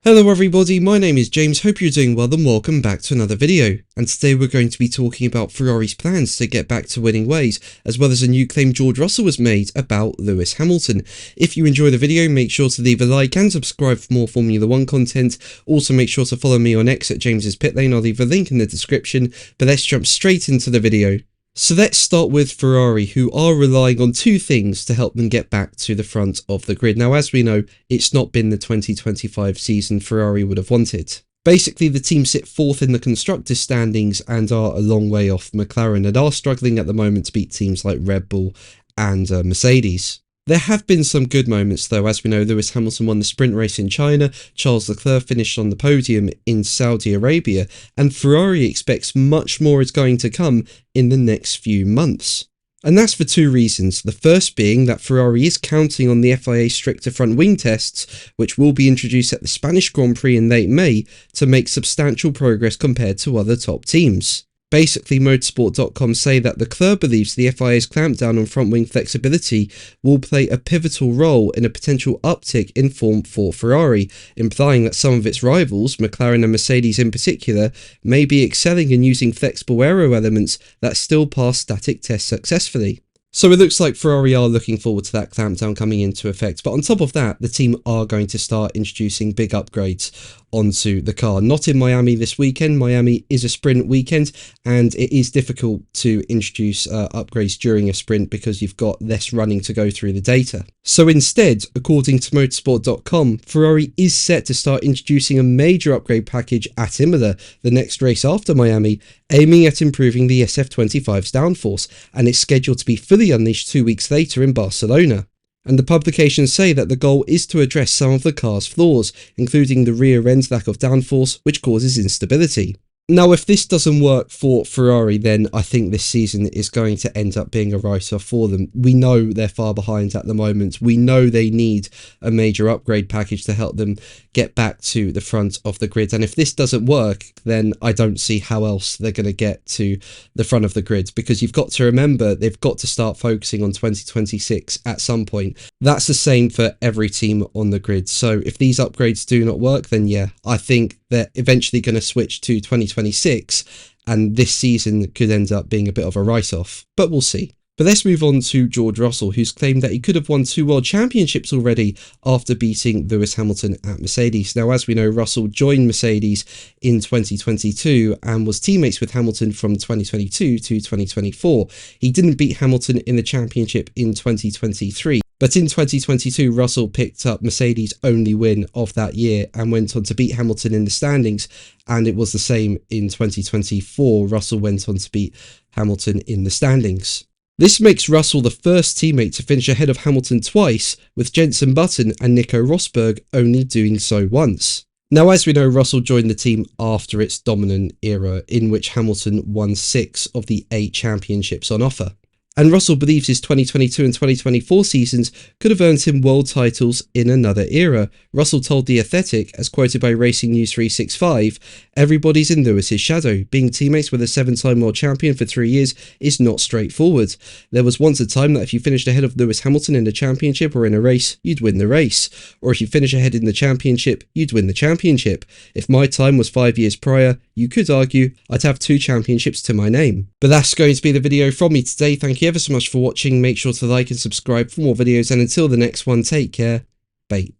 Hello everybody, my name is James, hope you're doing well and welcome back to another video. And today we're going to be talking about Ferrari's plans to get back to winning ways, as well as a new claim George Russell has made about Lewis Hamilton. If you enjoy the video, make sure to leave a like and subscribe for more Formula 1 content. Also make sure to follow me on X at James's Pit Lane, I'll leave a link in the description, but let's jump straight into the video. So let's start with Ferrari, who are relying on two things to help them get back to the front of the grid. Now, as we know, it's not been the 2025 season Ferrari would have wanted. Basically, the team sit fourth in the constructors' standings and are a long way off McLaren and are struggling at the moment to beat teams like Red Bull and Mercedes. There have been some good moments though. As we know, Lewis Hamilton won the sprint race in China, Charles Leclerc finished on the podium in Saudi Arabia, and Ferrari expects much more is going to come in the next few months. And that's for two reasons. The first being that Ferrari is counting on the FIA's stricter front wing tests, which will be introduced at the Spanish Grand Prix in late May, to make substantial progress compared to other top teams. Basically, motorsport.com say that Leclerc believes the FIA's clampdown on front-wing flexibility will play a pivotal role in a potential uptick in form for Ferrari, implying that some of its rivals, McLaren and Mercedes in particular, may be excelling in using flexible aero elements that still pass static tests successfully. So it looks like Ferrari are looking forward to that clampdown coming into effect, but on top of that, the team are going to start introducing big upgrades onto the car. Not in Miami this weekend. Miami is a sprint weekend and it is difficult to introduce upgrades during a sprint because you've got less running to go through the data. So instead, according to motorsport.com, Ferrari is set to start introducing a major upgrade package at Imola, the next race after Miami, aiming at improving the SF25's downforce, and it's scheduled to be fully unleashed 2 weeks later in Barcelona. And the publications say that the goal is to address some of the car's flaws, including the rear end's lack of downforce, which causes instability. Now, if this doesn't work for Ferrari, then I think this season is going to end up being a write-off for them. We know they're far behind at the moment. We know they need a major upgrade package to help them get back to the front of the grid. And if this doesn't work, then I don't see how else they're going to get to the front of the grid, because you've got to remember they've got to start focusing on 2026 at some point. That's the same for every team on the grid. So if these upgrades do not work, then yeah, I think they're eventually going to switch to 2026, and this season could end up being a bit of a write-off, but we'll see. But let's move on to George Russell, who's claimed that he could have won 2 world championships already after beating Lewis Hamilton at Mercedes. Now, as we know, Russell joined Mercedes in 2022 and was teammates with Hamilton from 2022 to 2024. He didn't beat Hamilton in the championship in 2023. But in 2022, Russell picked up Mercedes' only win of that year and went on to beat Hamilton in the standings, and it was the same in 2024. Russell went on to beat Hamilton in the standings. This makes Russell the first teammate to finish ahead of Hamilton twice, with Jenson Button and Nico Rosberg only doing so once. Now, as we know, Russell joined the team after its dominant era, in which Hamilton won 6 of the 8 championships on offer. And Russell believes his 2022 and 2024 seasons could have earned him world titles in another era. Russell told The Athletic, as quoted by Racing News 365, "Everybody's in Lewis's shadow. Being teammates with a 7-time world champion for 3 years is not straightforward. There was once a time that if you finished ahead of Lewis Hamilton in a championship or in a race, you'd win the race. Or if you finish ahead in the championship, you'd win the championship. If my time was 5 years prior, you could argue I'd have 2 championships to my name." But that's going to be the video from me today. Thank you ever so much for watching. Make sure to like and subscribe for more videos, and until the next one, take care. Bye.